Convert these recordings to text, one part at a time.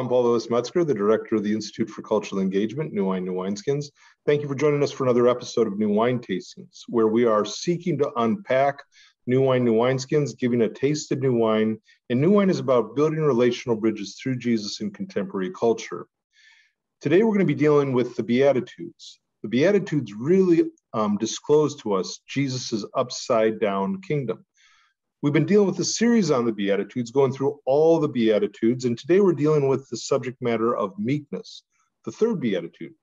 I'm Paul Louis Metzger, the director of the Institute for Cultural Engagement, New Wine, New Wineskins. Thank you for joining us for another episode of New Wine Tastings, where we are seeking to unpack New Wine, New Wineskins, giving a taste of new wine. And new wine is about building relational bridges through Jesus in contemporary culture. Today, we're going to be dealing with the Beatitudes. The Beatitudes really disclose to us Jesus's upside-down kingdom. We've been dealing with a series on the Beatitudes, going through all the Beatitudes, and today we're dealing with the subject matter of meekness, the third Beatitude.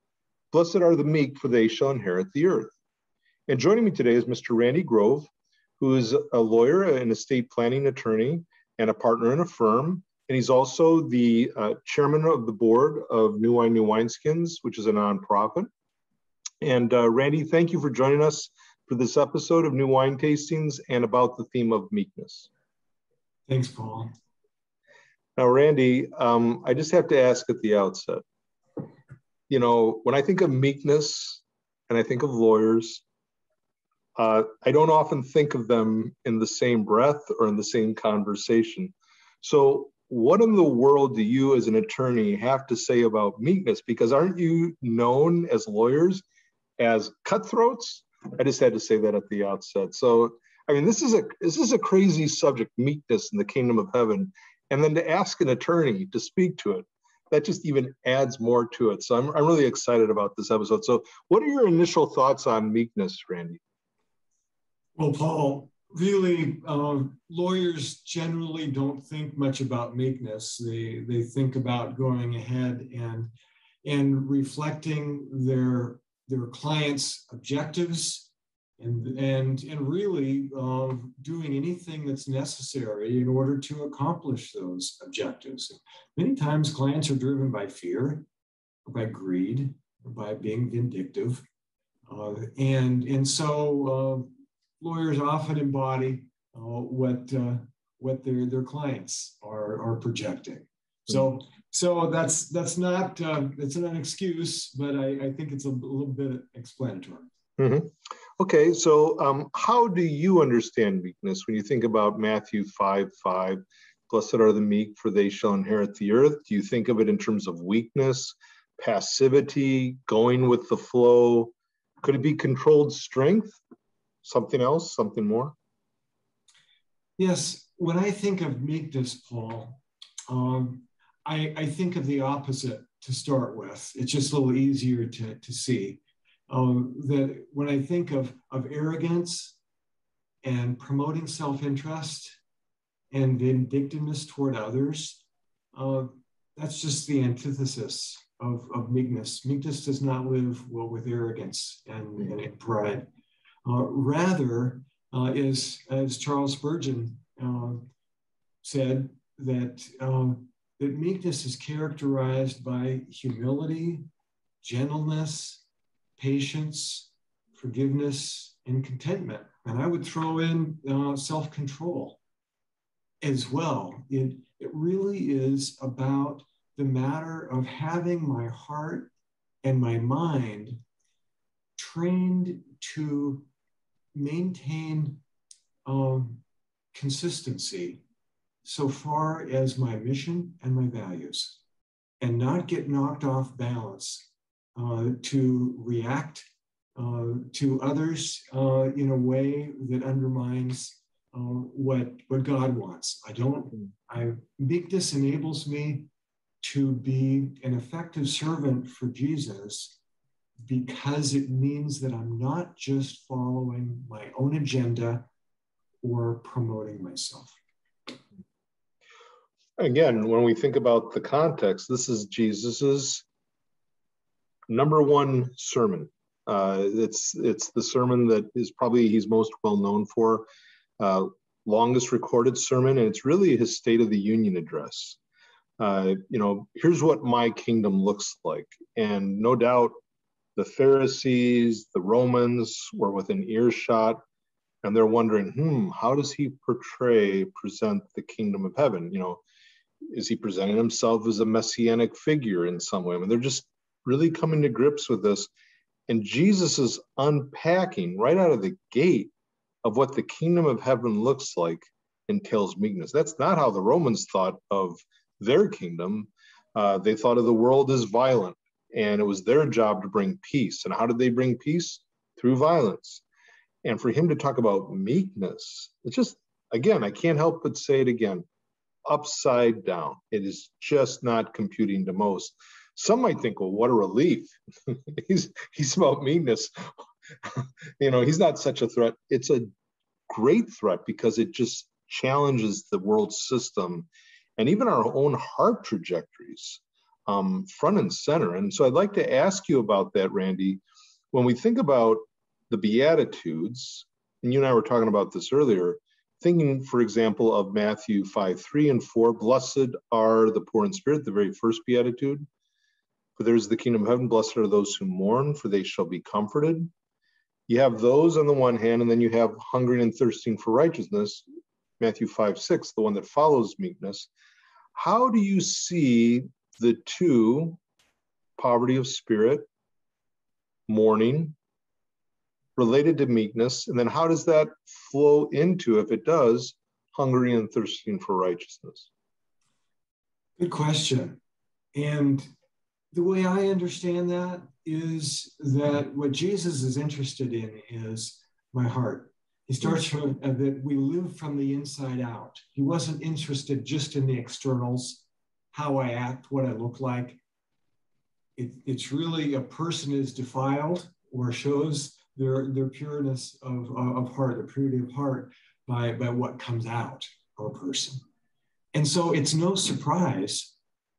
Blessed are the meek, for they shall inherit the earth. And joining me today is Mr. Randy Grove, who is a lawyer, an estate planning attorney, and a partner in a firm. And he's also the chairman of the board of New Wine, New Wineskins, which is a nonprofit. And Randy, thank you for joining us for this episode of New Wine Tastings and about the theme of meekness. Thanks, Paul. Now, Randy, I just have to ask at the outset, you know, when I think of meekness and I think of lawyers, I don't often think of them in the same breath or in the same conversation. So what in the world do you as an attorney have to say about meekness? Because aren't you known as lawyers as cutthroats? I just had to say that at the outset. So, I mean, this is a crazy subject, meekness in the kingdom of heaven. And then to ask an attorney to speak to it, that just even adds more to it. So I'm really excited about this episode. So what are your initial thoughts on meekness, Randy? Well, Paul, really, lawyers generally don't think much about meekness. They think about going ahead and reflecting their clients' objectives and really doing anything that's necessary in order to accomplish those objectives. Many times clients are driven by fear, or by greed, or by being vindictive. And so lawyers often embody what their clients are projecting. So that's not it's not an excuse, but I think it's a little bit explanatory. Mm-hmm. Okay, so how do you understand meekness when you think about Matthew 5:5? Blessed are the meek, for they shall inherit the earth. Do you think of it in terms of weakness, passivity, going with the flow? Could it be controlled strength? Something else, something more? Yes, when I think of meekness, Paul, I think of the opposite to start with. It's just a little easier to see. That when I think of arrogance and promoting self-interest and vindictiveness toward others, that's just the antithesis of meekness. Meekness does not live well with arrogance and pride. Rather, as Charles Spurgeon said, that meekness is characterized by humility, gentleness, patience, forgiveness, and contentment. And I would throw in self-control as well. It really is about the matter of having my heart and my mind trained to maintain consistency so far as my mission and my values, and not get knocked off balance to react to others in a way that undermines what God wants. Meekness enables me to be an effective servant for Jesus, because it means that I'm not just following my own agenda or promoting myself. Again, when we think about the context, this is Jesus's number one sermon. It's the sermon that is probably he's most well known for, longest recorded sermon, and it's really his State of the Union address. Here's what my kingdom looks like. And no doubt the Pharisees, the Romans were within earshot, and they're wondering, how does he present the kingdom of heaven? Is he presenting himself as a messianic figure in some way? I mean, they're just really coming to grips with this. And Jesus is unpacking right out of the gate of what the kingdom of heaven looks like entails meekness. That's not how the Romans thought of their kingdom. They thought of the world as violent, and it was their job to bring peace. And how did they bring peace? Through violence. And for him to talk about meekness, it's just, again, I can't help but say it again, upside down. It is just not computing to most. Some might think, well, what a relief. he's about meekness. He's not such a threat. It's a great threat because it just challenges the world system and even our own heart trajectories, front and center. And so I'd like to ask you about that, Randy. When we think about the Beatitudes, and you and I were talking about this earlier, thinking, for example, of Matthew 5:3 and 4, blessed are the poor in spirit, the very first Beatitude. For there is the kingdom of heaven. Blessed are those who mourn, for they shall be comforted. You have those on the one hand, and then you have hungering and thirsting for righteousness, Matthew 5:6, the one that follows meekness. How do you see the two, poverty of spirit, mourning, related to meekness, and then how does that flow into, if it does, hungering and thirsting for righteousness? Good question. And the way I understand that is that what Jesus is interested in is my heart. He starts from that we live from the inside out. He wasn't interested just in the externals, how I act, what I look like. It's really a person is defiled or shows their pureness of heart, the purity of heart by what comes out of a person. And so it's no surprise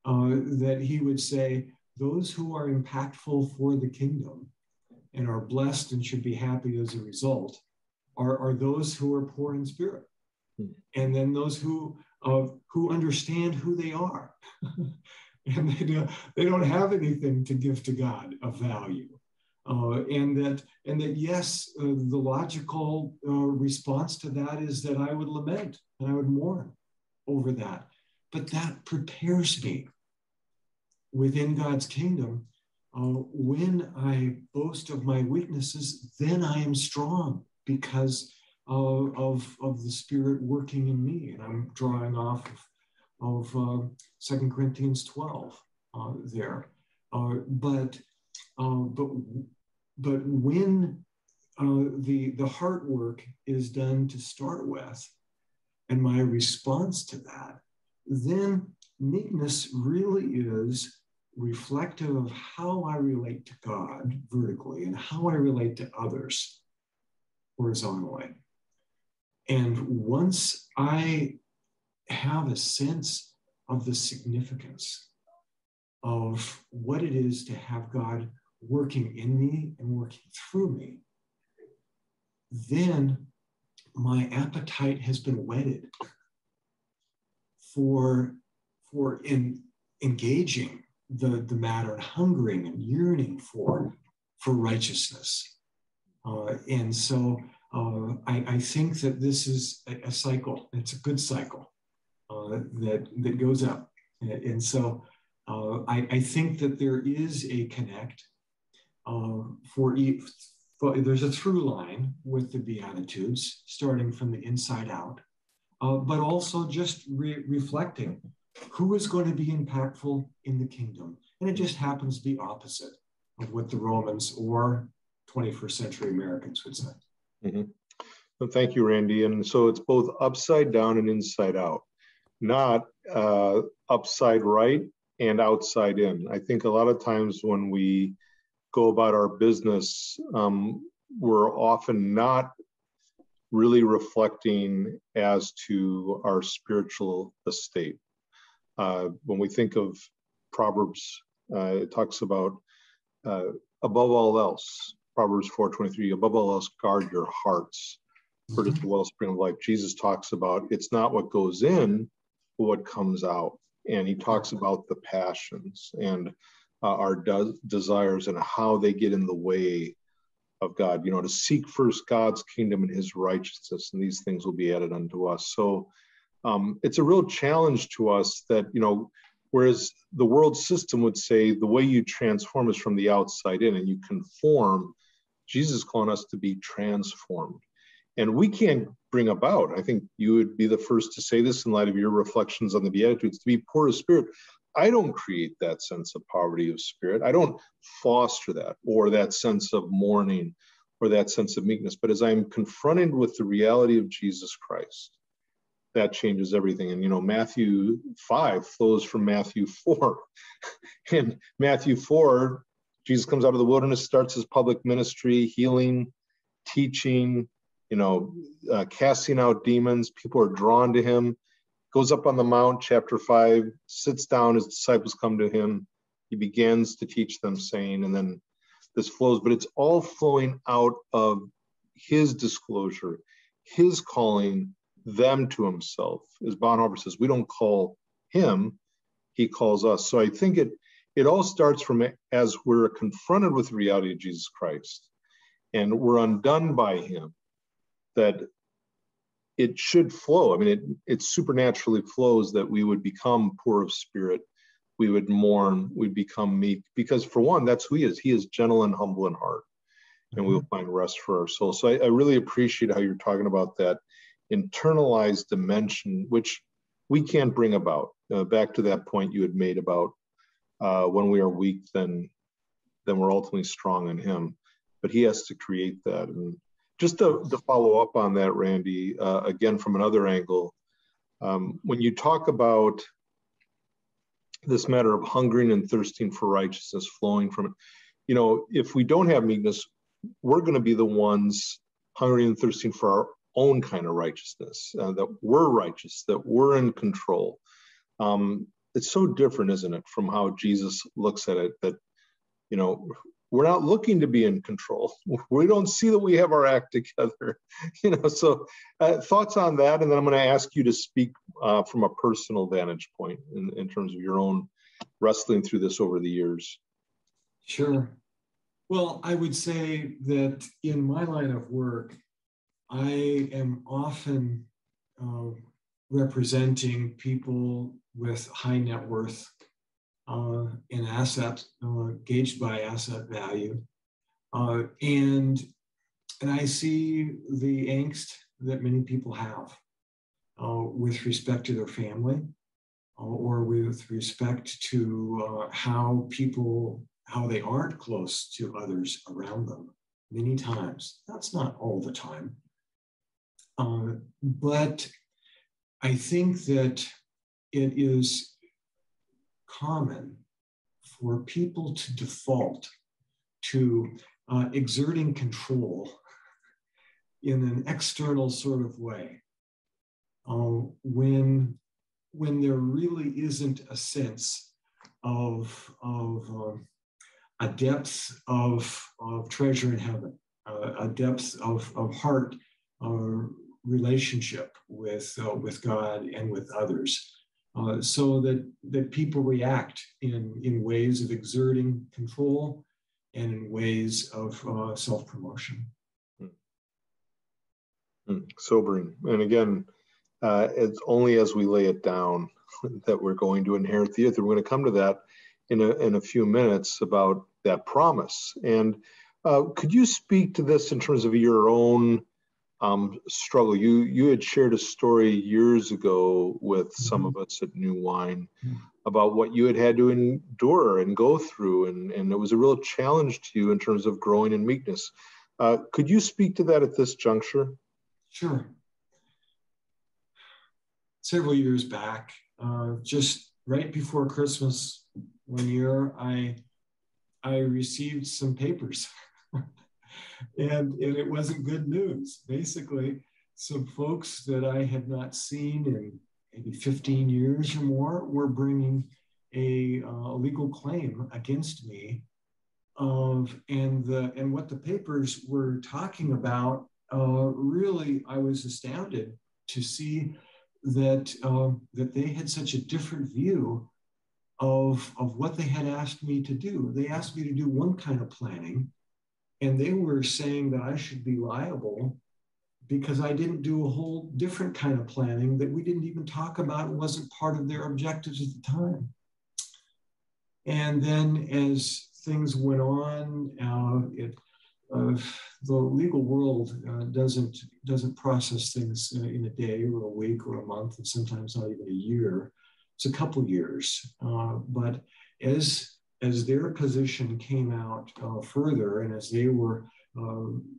that he would say, those who are impactful for the kingdom and are blessed and should be happy as a result are those who are poor in spirit. And then those who understand who they are. And they don't have anything to give to God of value. And that yes, the logical response to that is that I would lament and I would mourn over that. But that prepares me within God's kingdom. When I boast of my weaknesses, then I am strong because of the Spirit working in me. And I'm drawing off of 2 Corinthians 12 there. But when the heart work is done to start with, and my response to that, then meekness really is reflective of how I relate to God vertically and how I relate to others horizontally. And once I have a sense of the significance of what it is to have God working in me and working through me, then my appetite has been whetted for engaging the matter and hungering and yearning for righteousness. And so I think that this is a cycle. It's a good cycle that goes up. And so I think that there is a connect there's a through line with the Beatitudes, starting from the inside out, but also just reflecting who is going to be impactful in the kingdom. And it just happens to be opposite of what the Romans or 21st century Americans would say. Mm-hmm. Well, thank you, Randy. And so it's both upside down and inside out, not upside right and outside in. I think a lot of times when we go about our business, we're often not really reflecting as to our spiritual estate. When we think of Proverbs, it talks about above all else, Proverbs 4:23, above all else, guard your hearts, for it is the wellspring of life. Jesus talks about it's not what goes in, but what comes out. And he talks about the passions and our desires and how they get in the way of God, to seek first God's kingdom and his righteousness, and these things will be added unto us. So it's a real challenge to us that, whereas the world system would say the way you transform is from the outside in and you conform, Jesus is calling us to be transformed. And we can't bring about, I think you would be the first to say this in light of your reflections on the Beatitudes, to be poor of spirit. I don't create that sense of poverty of spirit. I don't foster that, or that sense of mourning, or that sense of meekness. But as I'm confronted with the reality of Jesus Christ, that changes everything. And, Matthew 5 flows from Matthew 4. In Matthew 4, Jesus comes out of the wilderness, starts his public ministry, healing, teaching, casting out demons. People are drawn to him. Goes up on the mount, chapter 5, sits down, his disciples come to him. He begins to teach them, saying, and then this flows, but it's all flowing out of his disclosure, his calling them to himself. As Bonhoeffer says, we don't call him, he calls us. So I think it all starts from as we're confronted with the reality of Jesus Christ and we're undone by him, that it should flow. I mean, it supernaturally flows that we would become poor of spirit, we would mourn, we'd become meek, because for one, that's who he is. He is gentle and humble in heart, and we will find rest for our souls. So I really appreciate how you're talking about that internalized dimension, which we can't bring about. Back to that point you had made about when we are weak, then we're ultimately strong in him. But he has to create that. And just to follow up on that, Randy, again, from another angle, when you talk about this matter of hungering and thirsting for righteousness flowing from it, if we don't have meekness, we're going to be the ones hungering and thirsting for our own kind of righteousness, that we're righteous, that we're in control. It's so different, isn't it, from how Jesus looks at it, that, we're not looking to be in control. We don't see that we have our act together, so thoughts on that. And then I'm going to ask you to speak from a personal vantage point in terms of your own wrestling through this over the years. Sure. Well, I would say that in my line of work, I am often representing people with high net worth and asset, gauged by asset value. And I see the angst that many people have with respect to their family or with respect to how they aren't close to others around them many times. That's not all the time. But I think that it is common for people to default to exerting control in an external sort of way when there really isn't a sense of a depth of treasure in heaven, a depth of heart relationship with God and with others. So that people react in ways of exerting control and in ways of self-promotion. Sobering. And again, it's only as we lay it down that we're going to inherit the earth. We're going to come to that in a few minutes about that promise. And could you speak to this in terms of your own struggle? You had shared a story years ago with some of us at New Wine about what you had to endure and go through, and it was a real challenge to you in terms of growing in meekness. Could you speak to that at this juncture? Sure. Several years back, just right before Christmas one year, I received some papers. And it wasn't good news. Basically, some folks that I had not seen in maybe 15 years or more were bringing a legal claim against me. And what the papers were talking about, really, I was astounded to see that they had such a different view of what they had asked me to do. They asked me to do one kind of planning, and they were saying that I should be liable because I didn't do a whole different kind of planning that we didn't even talk about and wasn't part of their objectives at the time. And then as things went on, the legal world doesn't process things in a day or a week or a month, and sometimes not even a year. a couple years. But as their position came out further, and as they were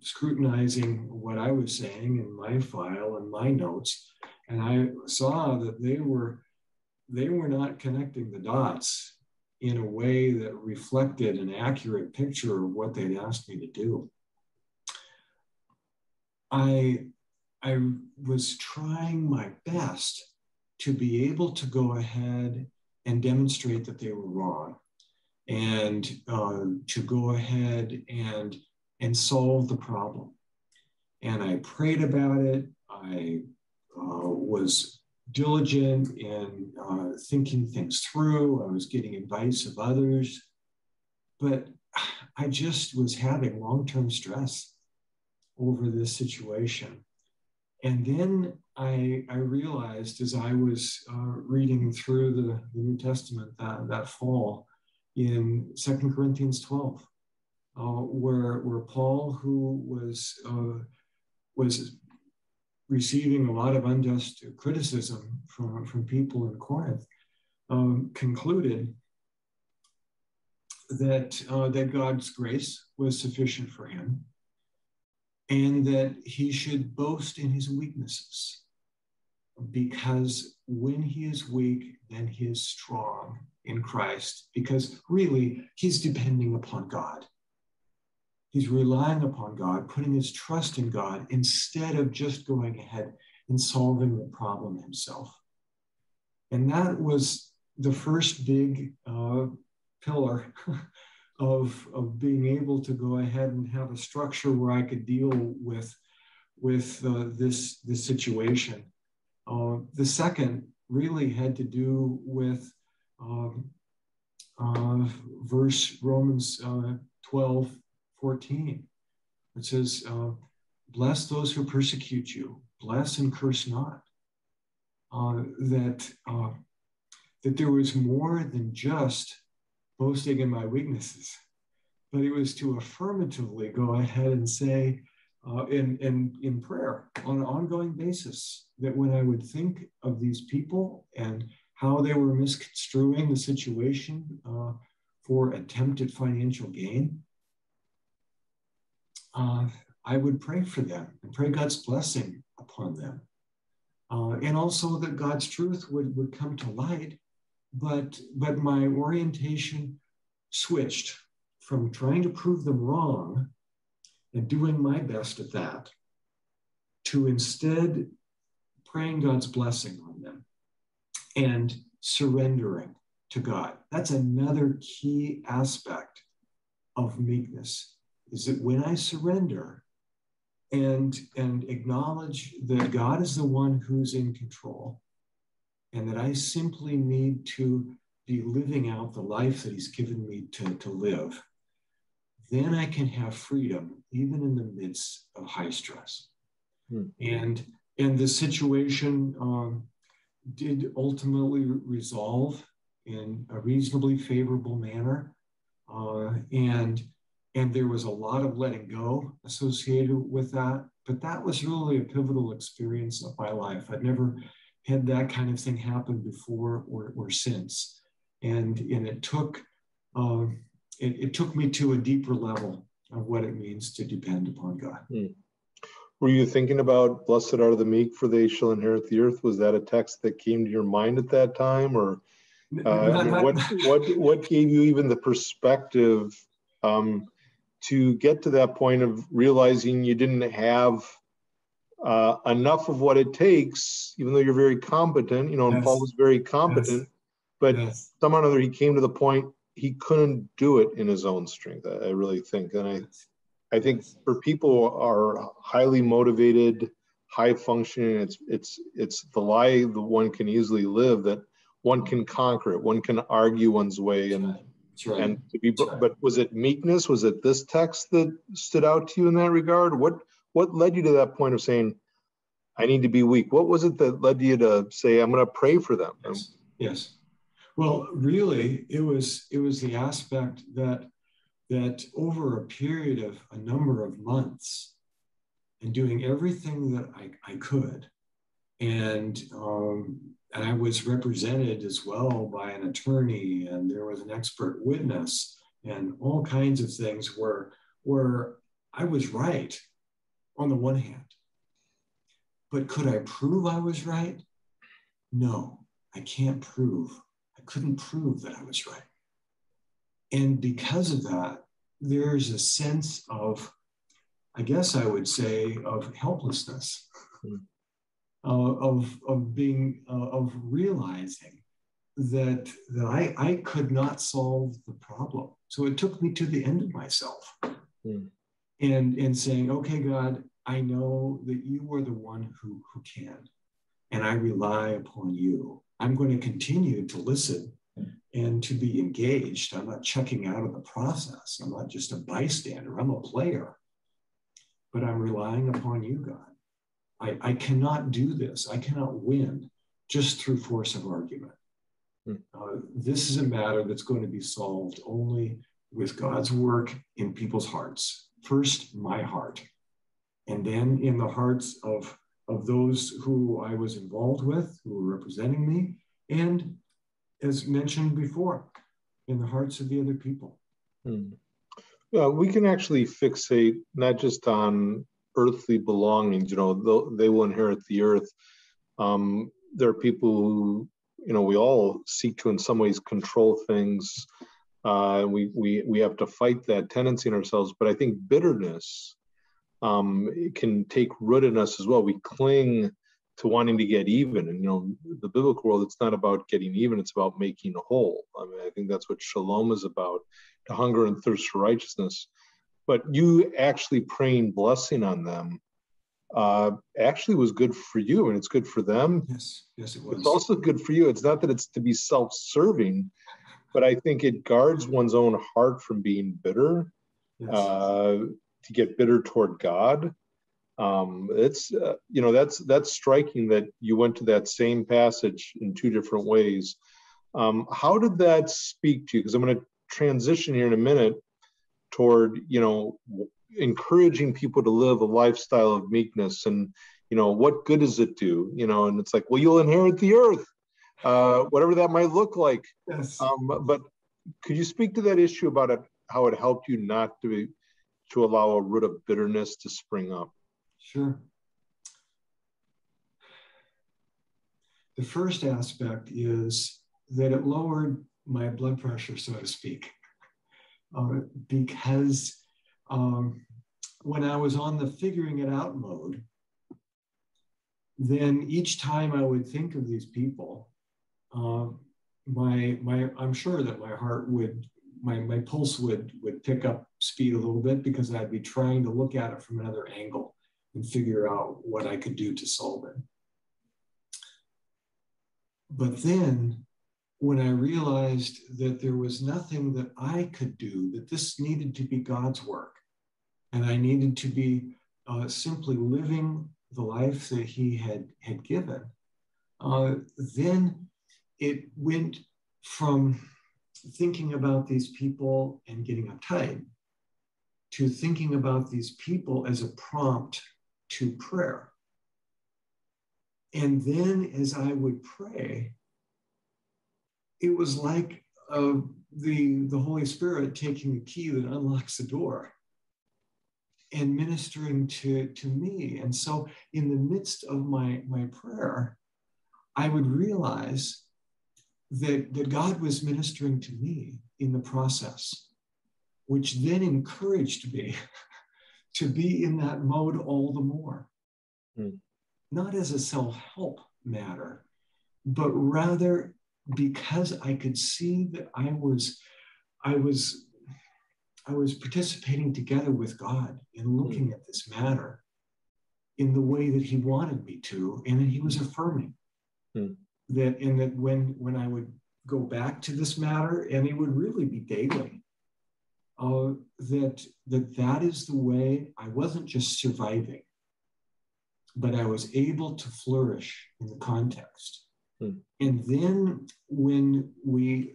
scrutinizing what I was saying in my file and my notes, and I saw that they were not connecting the dots in a way that reflected an accurate picture of what they'd asked me to do. I was trying my best to be able to go ahead and demonstrate that they were wrong, and to go ahead and solve the problem. And I prayed about it. I was diligent in thinking things through. I was getting advice of others, but I just was having long-term stress over this situation. And then I realized, as I was reading through the New Testament that fall, in 2 Corinthians 12, where Paul, who was receiving a lot of unjust criticism from people in Corinth, concluded that God's grace was sufficient for him, and that he should boast in his weaknesses, because when he is weak, then he is strong in Christ, because really he's depending upon God. He's relying upon God, putting his trust in God, instead of just going ahead and solving the problem himself. And that was the first big pillar of being able to go ahead and have a structure where I could deal with this situation. The second really had to do with Romans 12:14. It says, bless those who persecute you, bless and curse not. That there was more than just boasting in my weaknesses, but it was to affirmatively go ahead and say in prayer on an ongoing basis, that when I would think of these people and how they were misconstruing the situation for attempted financial gain, I would pray for them and pray God's blessing upon them. And also that God's truth would come to light, but my orientation switched from trying to prove them wrong and doing my best at that, to instead praying God's blessing on them and surrendering to God. That's another key aspect of meekness, is that when I surrender and acknowledge that God is the one who's in control, and that I simply need to be living out the life that he's given me to live, then I can have freedom even in the midst of high stress. And the situation did ultimately resolve in a reasonably favorable manner. And there was a lot of letting go associated with that. But that was really a pivotal experience of my life. I'd never had that kind of thing happen before or since. And it took me to a deeper level of what it means to depend upon God. Were you thinking about "Blessed are the meek, for they shall inherit the earth"? Was that a text that came to your mind at that time, or what gave you even the perspective to get to that point of realizing you didn't have enough of what it takes, even though you're very competent, and Yes. Paul was very competent, but somehow or another he came to the point he couldn't do it in his own strength, I really think. And I think for people who are highly motivated, high functioning, it's the lie that one can easily live, that one can conquer it, one can argue one's way, and and to be. But was it meekness? Was it this text that stood out to you in that regard? What led you to that point of saying, I need to be weak? What was it that led you to say, I'm going to pray for them? Yes. Well, really, it was the aspect that over a period of a number of months, and doing everything that I could, And I was represented as well by an attorney, and there was an expert witness, and all kinds of things where I was right on the one hand. But could I prove I was right? No, I can't prove. I couldn't prove that I was right. And because of that, there's a sense of, I guess I would say, of helplessness, of realizing that I could not solve the problem. So it took me to the end of myself, and saying, okay, God, I know that you are the one who can, and I rely upon you. I'm going to continue to listen and to be engaged. I'm not checking out of the process. I'm not just a bystander. I'm a player, but I'm relying upon you, God. I cannot do this. I cannot win just through force of argument. This is a matter that's going to be solved only with God's work in people's hearts. First, my heart, and then in the hearts of those who I was involved with, who were representing me, and as mentioned before, in the hearts of the other people. We can actually fixate not just on earthly belongings, they will inherit the earth. There are people who, we all seek to in some ways control things. We have to fight that tendency in ourselves, but I think bitterness it can take root in us as well. We cling to wanting to get even. And, the biblical world, it's not about getting even, it's about making whole. I mean, I think that's what shalom is about, to hunger and thirst for righteousness. But you actually praying blessing on them actually was good for you, and it's good for them. Yes, it was. It's also good for you. It's not that it's to be self-serving, but I think it guards one's own heart from being bitter, to get bitter toward God. It's that's striking that you went to that same passage in two different ways. How did that speak to you? Because I'm going to transition here in a minute toward encouraging people to live a lifestyle of meekness, and what good does it do? And it's like, well, you'll inherit the earth, whatever that might look like. Yes. But could you speak to that issue about it, how it helped you not to allow a root of bitterness to spring up? Sure. The first aspect is that it lowered my blood pressure, so to speak, because when I was on the figuring it out mode, then each time I would think of these people, I'm sure that my heart would, my pulse would pick up speed a little bit, because I'd be trying to look at it from another angle and figure out what I could do to solve it. But then when I realized that there was nothing that I could do, that this needed to be God's work, and I needed to be simply living the life that he had given, then it went from thinking about these people and getting uptight to thinking about these people as a prompt to prayer. And then as I would pray, it was like the Holy Spirit taking the key that unlocks the door and ministering to me. And so in the midst of my prayer, I would realize that God was ministering to me in the process, which then encouraged me to be in that mode all the more. Not as a self-help matter, but rather because I could see that I was participating together with God in looking at this matter in the way that he wanted me to, and he was affirming that when I would go back to this matter, and it would really be daily, that is the way I wasn't just surviving, but I was able to flourish in the context. And then when the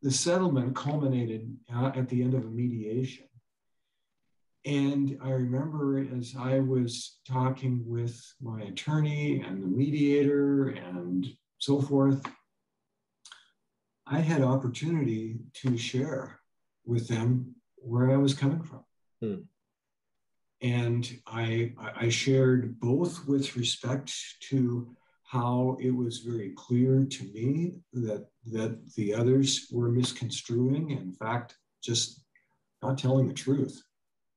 settlement culminated at the end of a mediation, And I remember as I was talking with my attorney and the mediator and so forth, I had opportunity to share with them where I was coming from. Hmm. And I shared both with respect to how it was very clear to me that the others were misconstruing, in fact, just not telling the truth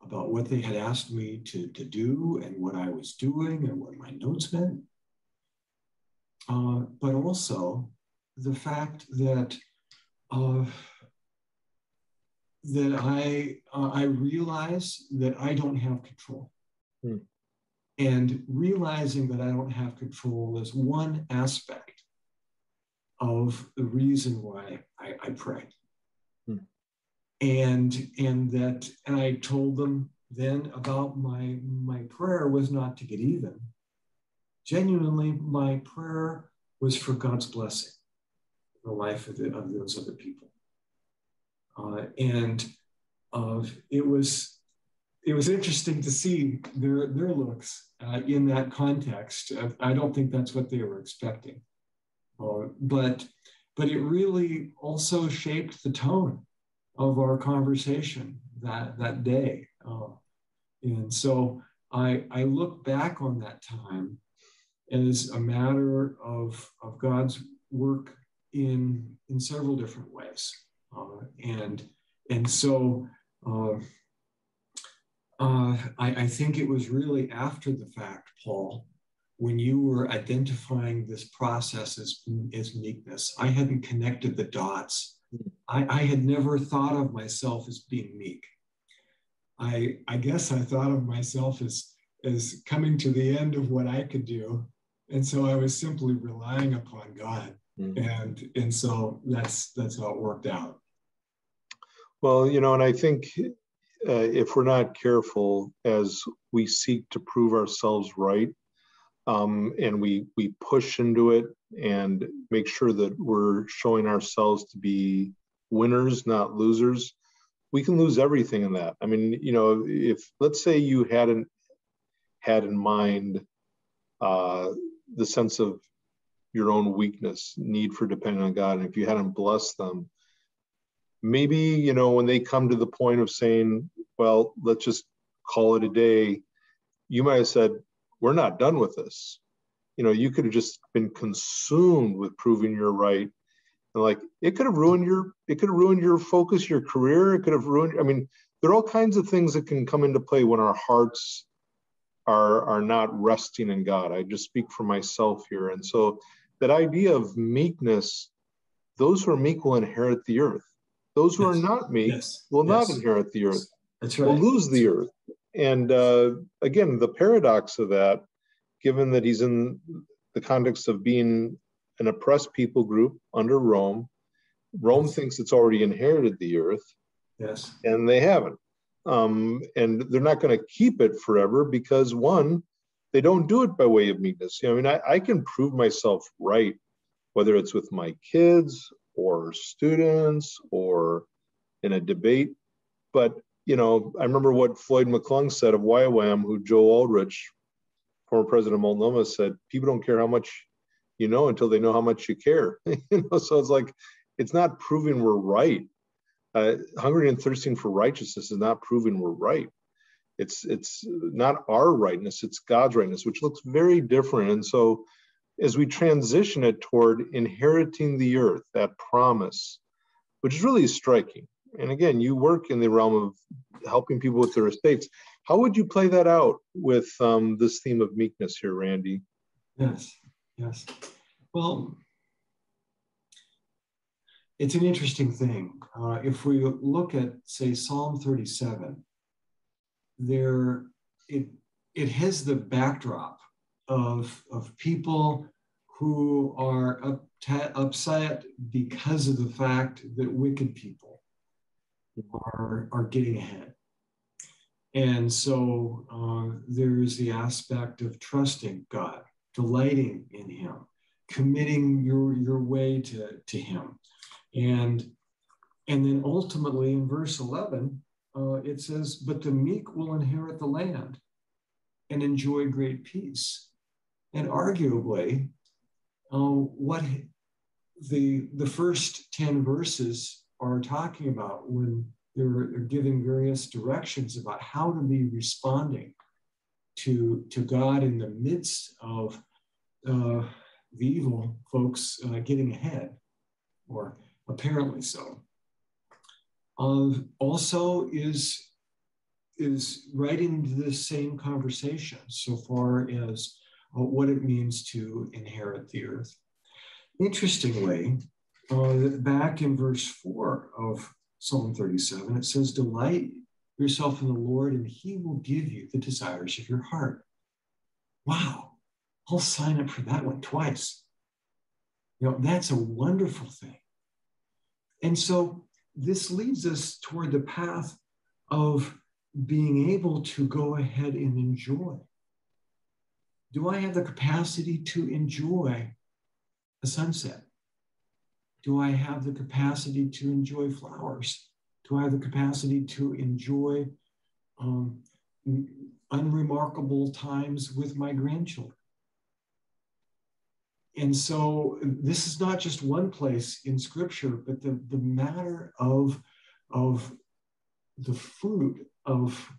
about what they had asked me to do and what I was doing and what my notes meant. But also the fact that I realize that I don't have control. Hmm. And realizing that I don't have control is one aspect of the reason why I pray. Hmm. And I told them then about my prayer was not to get even. Genuinely, my prayer was for God's blessing in the life of those other people. It was interesting to see their looks in that context. I don't think that's what they were expecting, but it really also shaped the tone of our conversation that day. And so I look back on that time as a matter of God's work in several different ways, and so I think it was really after the fact, Paul, when you were identifying this process as meekness. I hadn't connected the dots. I had never thought of myself as being meek. I guess I thought of myself as coming to the end of what I could do. And so I was simply relying upon God. Mm-hmm. And so that's how it worked out. Well, and I think if we're not careful as we seek to prove ourselves right, and we push into it and make sure that we're showing ourselves to be winners, not losers, we can lose everything in that. I mean, if let's say you hadn't had in mind the sense of your own weakness, need for depending on God, and if you hadn't blessed them, maybe, when they come to the point of saying, well, let's just call it a day, you might have said, we're not done with this. You could have just been consumed with proving you're right. And like, it could have ruined your focus, your career. It could have ruined, there are all kinds of things that can come into play when our hearts are not resting in God. I just speak for myself here. And so that idea of meekness, those who are meek will inherit the earth. Those who are not meek will not inherit the earth. That's right. Will lose the earth. And again, the paradox of that, given that he's in the context of being an oppressed people group under Rome, Rome thinks it's already inherited the earth. Yes. And they haven't. And they're not going to keep it forever because, one, they don't do it by way of meekness. I can prove myself right, whether it's with my kids or students or in a debate. But, I remember what Floyd McClung said of YWAM, who Joe Aldrich, former president of Multnomah, said, people don't care how much you know until they know how much you care. So it's like, it's not proving we're right. Hungry and thirsting for righteousness is not proving we're right. It's not our rightness, it's God's rightness, which looks very different. And so as we transition it toward inheriting the earth, that promise, which is really striking. And again, you work in the realm of helping people with their estates. How would you play that out with this theme of meekness here, Randy? Yes. Well, it's an interesting thing. If we look at, say, Psalm 37, it has the backdrop of people who are upset because of the fact that wicked people are getting ahead. And so there's the aspect of trusting God, delighting in him, committing your way to him. And then ultimately in verse 11, it says, but the meek will inherit the land and enjoy great peace. And arguably, what the first 10 verses are talking about when they're giving various directions about how to be responding to God in the midst of the evil folks getting ahead, or apparently so. Also is right into the same conversation so far as what it means to inherit the earth. Interestingly, back in verse 4 of Psalm 37, it says, delight yourself in the Lord and he will give you the desires of your heart. Wow, I'll sign up for that one twice. That's a wonderful thing. And so this leads us toward the path of being able to go ahead and enjoy. Do I have the capacity to enjoy a sunset? Do I have the capacity to enjoy flowers? Do I have the capacity to enjoy unremarkable times with my grandchildren? And so this is not just one place in Scripture, but the matter of the fruit of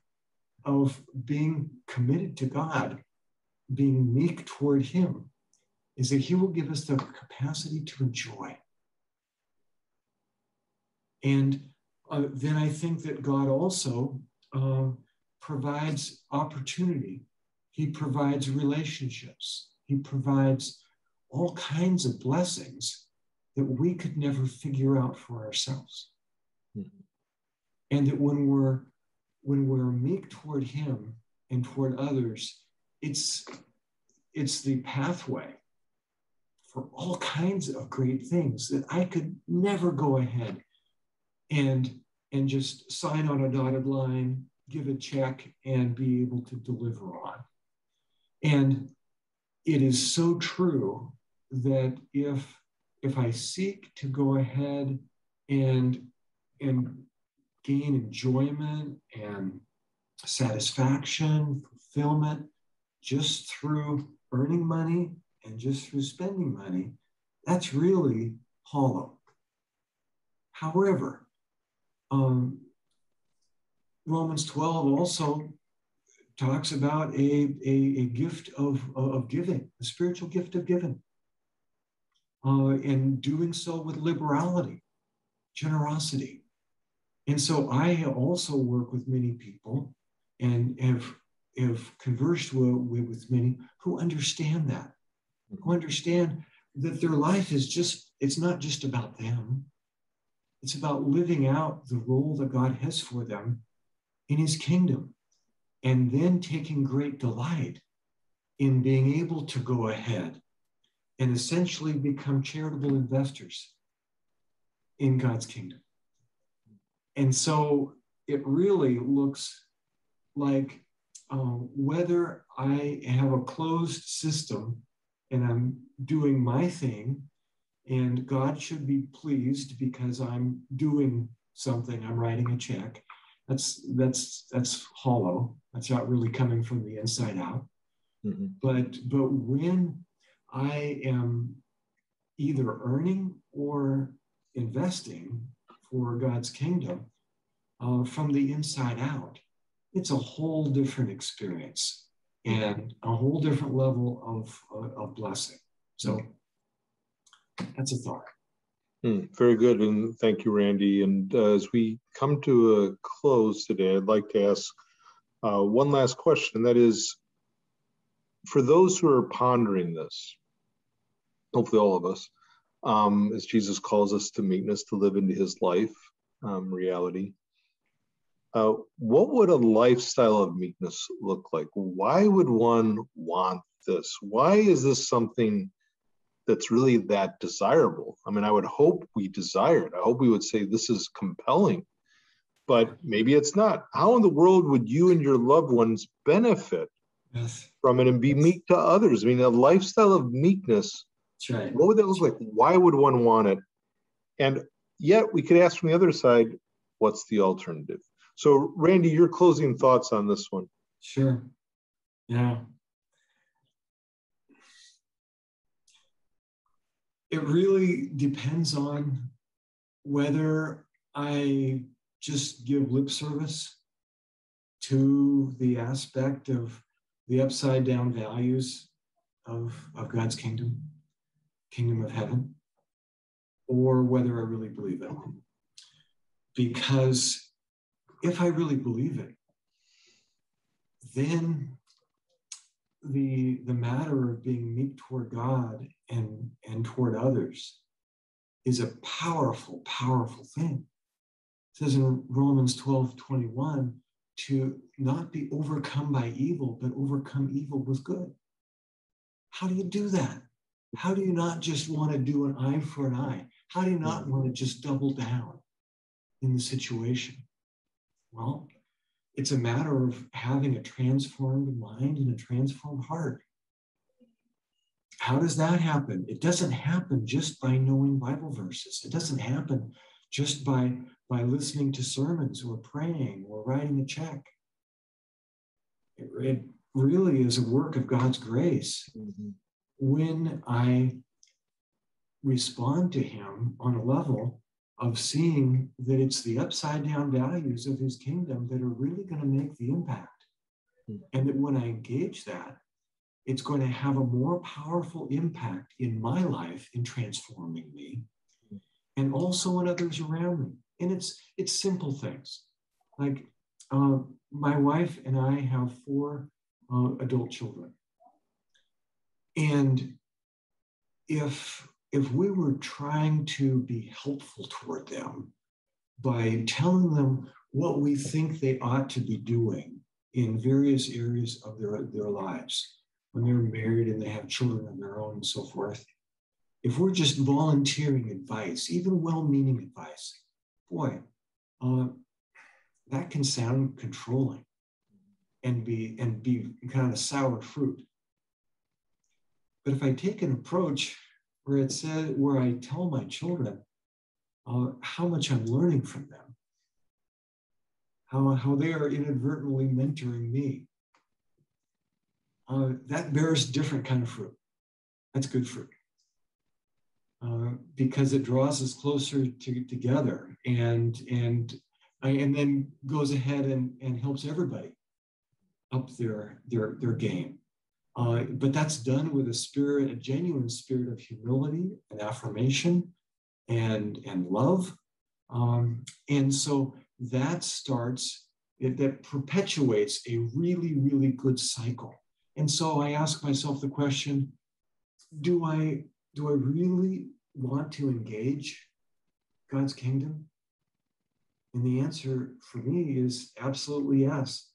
being committed to God, being meek toward him, is that he will give us the capacity to enjoy. And then I think that God also provides opportunity. He provides relationships. He provides all kinds of blessings that we could never figure out for ourselves. Mm-hmm. And that when we're meek toward him and toward others, it's the pathway for all kinds of great things that I could never go ahead and just sign on a dotted line, give a check, and be able to deliver on. And it is so true that if I seek to go ahead and gain enjoyment and satisfaction, fulfillment, just through earning money and just through spending money, that's really hollow. However, Romans 12 also talks about a gift of giving, a spiritual gift of giving, and doing so with liberality, generosity. And so I also work with many people and have conversed with many who understand that, who understand that their life it's not just about them. It's about living out the role that God has for them in his kingdom, and then taking great delight in being able to go ahead and essentially become charitable investors in God's kingdom. And so it really looks like whether I have a closed system and I'm doing my thing, and God should be pleased because I'm doing something, I'm writing a check. That's hollow. That's not really coming from the inside out. Mm-hmm. But when I am either earning or investing for God's kingdom from the inside out, it's a whole different experience and a whole different level of blessing. So that's a thought. Very good. And thank you, Randy. And as we come to a close today, I'd like to ask one last question. And that is, for those who are pondering this, hopefully all of us, as Jesus calls us to meekness, to live into his life reality, what would a lifestyle of meekness look like? Why would one want this? Why is this something that's really that desirable? I mean, I would hope we desire it. I hope we would say this is compelling, but maybe it's not. How in the world would you and your loved ones benefit from it and be meek to others? I mean, a lifestyle of meekness, that's right. What would that look like? Why would one want it? And yet we could ask from the other side, what's the alternative? So, Randy, your closing thoughts on this one? Sure. Yeah. It really depends on whether I just give lip service to the aspect of the upside down values of God's kingdom of heaven, or whether I really believe it. Because if I really believe it, then the matter of being meek toward God and toward others is a powerful, powerful thing. It says in Romans 12:21 to not be overcome by evil, but overcome evil with good. How do you do that? How do you not just want to do an eye for an eye? How do you not want to just double down in the situation? Well, it's a matter of having a transformed mind and a transformed heart. How does that happen? It doesn't happen just by knowing Bible verses. It doesn't happen just by listening to sermons or praying or writing a check. It really is a work of God's grace. Mm-hmm. When I respond to him on a level of seeing that it's the upside down values of his kingdom that are really going to make the impact. And that when I engage that, it's going to have a more powerful impact in my life in transforming me and also in others around me. And it's simple things. Like my wife and I have 4 adult children. And if we were trying to be helpful toward them by telling them what we think they ought to be doing in various areas of their lives, when they're married and they have children of their own and so forth, if we're just volunteering advice, even well-meaning advice, boy, that can sound controlling and be kind of sour fruit. But if I take an approach where I tell my children how much I'm learning from them, how they are inadvertently mentoring me, that bears different kind of fruit. That's good fruit. Because it draws us closer together and then goes ahead and helps everybody up their game. But that's done with a genuine spirit of humility and affirmation and love. And so that perpetuates a really, really good cycle. And so I ask myself the question, do I really want to engage God's kingdom? And the answer for me is absolutely yes.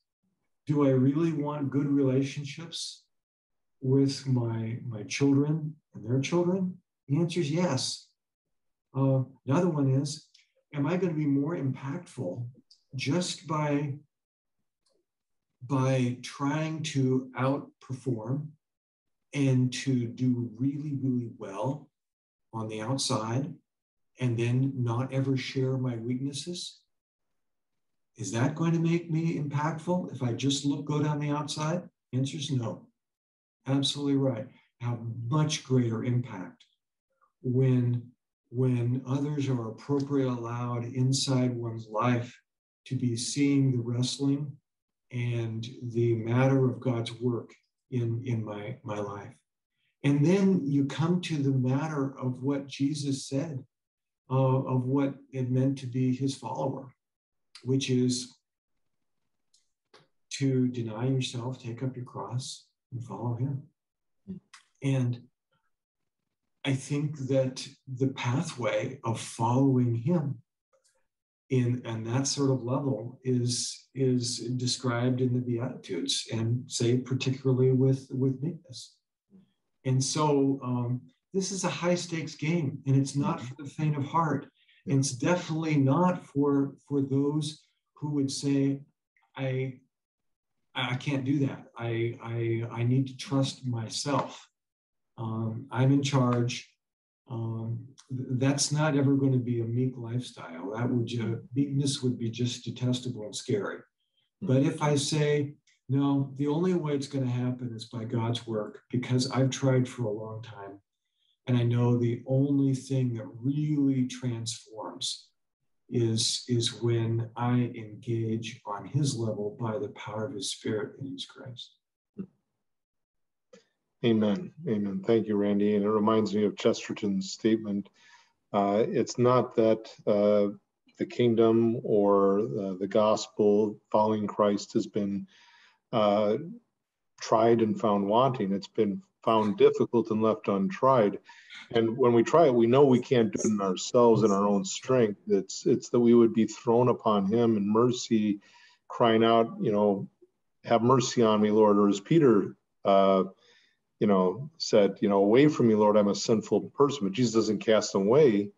Do I really want good relationships with my children and their children? The answer is yes. Another one is, am I going to be more impactful just by trying to outperform and to do really, really well on the outside and then not ever share my weaknesses? Is that going to make me impactful if I just look good on the outside? The answer is no. Absolutely right. Have much greater impact when others are appropriately allowed inside one's life to be seeing the wrestling and the matter of God's work in my life. And then you come to the matter of what Jesus said, of what it meant to be his follower, which is to deny yourself, take up your cross, and follow him. And I think that the pathway of following him and that sort of level is described in the Beatitudes, and say particularly with meekness. And so this is a high stakes game, and it's not for the faint of heart. And it's definitely not for those who would say, I can't do that. I need to trust myself. I'm in charge. That's not ever going to be a meek lifestyle. Meekness would be just detestable and scary. But if I say, no, the only way it's going to happen is by God's work, because I've tried for a long time, and I know the only thing that really transforms is when I engage on his level by the power of his Spirit in his Christ. Amen. Amen. Thank you, Randy. And it reminds me of Chesterton's statement. It's not that the kingdom or the gospel following Christ has been tried and found wanting. It's been found difficult and left untried. And when we try it, we know we can't do it in ourselves in our own strength. It's that we would be thrown upon him in mercy, crying out, have mercy on me, Lord. Or as Peter said, away from me, Lord, I'm a sinful person. But Jesus doesn't cast him away,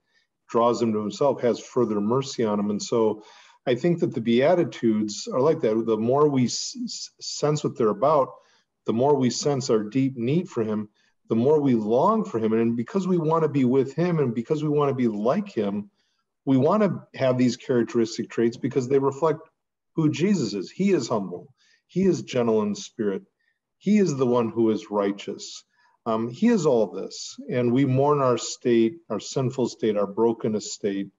draws him to himself, has further mercy on him. And so I think that the Beatitudes are like that. The more we sense what they're about, the more we sense our deep need for him, the more we long for him. And because we want to be with him and because we want to be like him, we want to have these characteristic traits because they reflect who Jesus is. He is humble. He is gentle in spirit. He is the one who is righteous. He is all this. And we mourn our state, our sinful state, our broken estate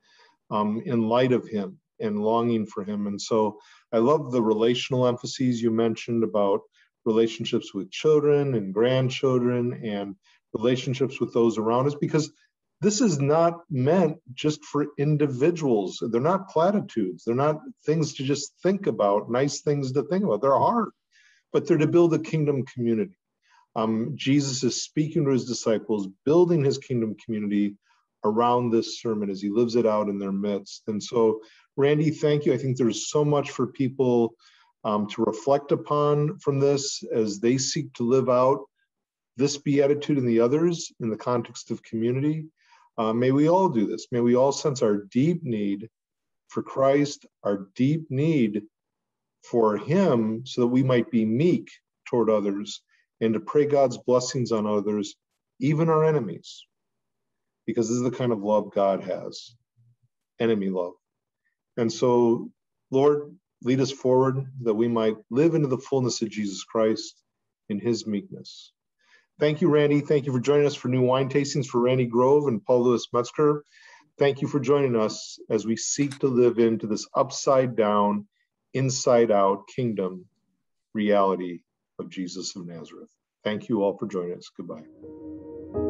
in light of him and longing for him. And so I love the relational emphases you mentioned about relationships with children and grandchildren and relationships with those around us, because this is not meant just for individuals. They're not platitudes. They're not things to just think about, nice things to think about. They're hard, but they're to build a kingdom community. Jesus is speaking to his disciples, building his kingdom community around this sermon as he lives it out in their midst. And so, Randy, thank you. I think there's so much for people to reflect upon from this as they seek to live out this beatitude and the others in the context of community. May we all do this. May we all sense our deep need for Christ, our deep need for him, so that we might be meek toward others and to pray God's blessings on others, even our enemies, because this is the kind of love God has, enemy love. And so, Lord, lead us forward that we might live into the fullness of Jesus Christ in his meekness. Thank you, Randy. Thank you for joining us for New Wine Tastings for Randy Grove and Paul Louis Metzger. Thank you for joining us as we seek to live into this upside down, inside out kingdom reality of Jesus of Nazareth. Thank you all for joining us. Goodbye.